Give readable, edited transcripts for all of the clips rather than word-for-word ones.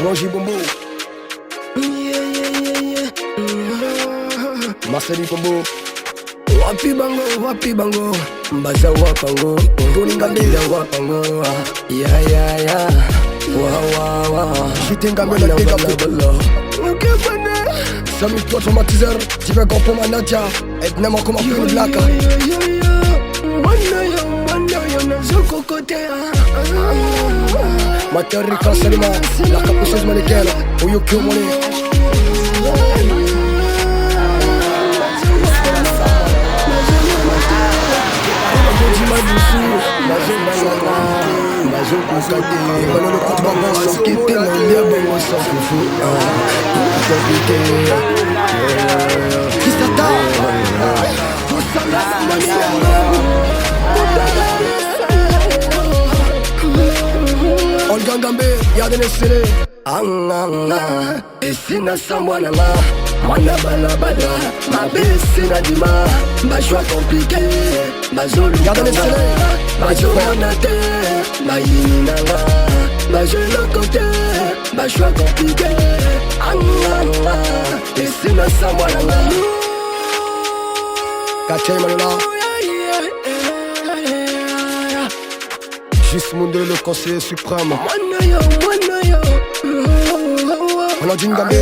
Solange Bombo. Maseri Bombo. Wapi bango Mbaza wapango Ngoninga mbele wapango Ya Wa Jitenga mbele na pega bala Ukepane Sami toi traumatizer Tu veux qu'on peut manager Et n'aime comme un peu de laka Wanda na zoko kote Materika Salima La capucheuse mannequin Oyo Kyomone Olga Ngambe, y'a des serrés. Essina Samwananga, Mana Balabada, ma Bessina Dima, ma joie compliquée, ma zone, y'a des serrés. Ma journate, ma yinanga, ma jeune côté, ma joie compliquée. Essina Samwananga. Kache Manila. Juste Monde le conseiller suprême. On a dit Ngambe.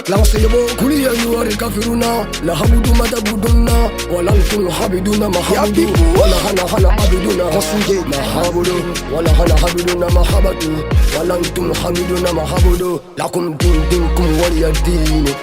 La enseignemo Kulia yuari kafiruna. La habudu madabuduna. Wala nkunu habiduna mahabudu. Wala hana abiduna. Konsinge mahabudu. Wala hana habiduna mahabatu. Wala nkunu habiduna mahabudu. Lakum din kum waliya dini.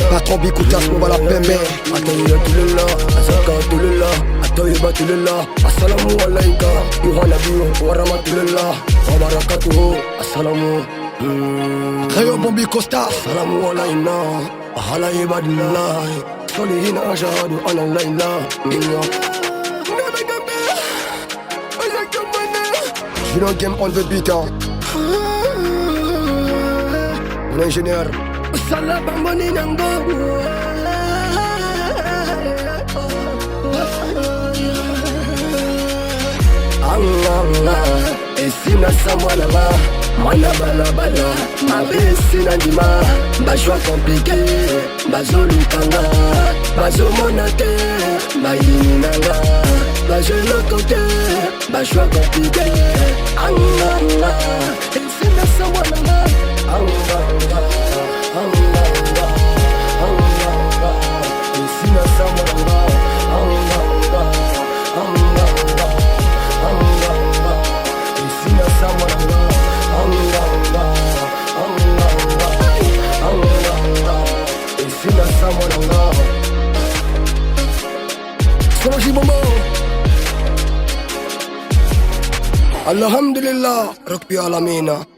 Patron bikoutas mo wala pembe. Ataya tulila. Azaka tulila. Atoyiba tulila. Assalamu alaika. Yuhana biyo warahmatulillah wa barakatuhu. Assalamu Khayo Bombi Costa Salamu alayna Ahala ibadillah Solihin ashahadu ana layla Je don't game on the beat Mon ingénieur Salabamboni nango Essina Samwananga Mana balabala, ma Bessina Dima, ma joie compliquée, ma zolukanga, ma zomonate, ma yinanga, ma jeune côté, ma joie compliquée. Essina Samwananga, Essina Samwananga. Solange Bombo. Alhamdulillah Rabbil Alameen.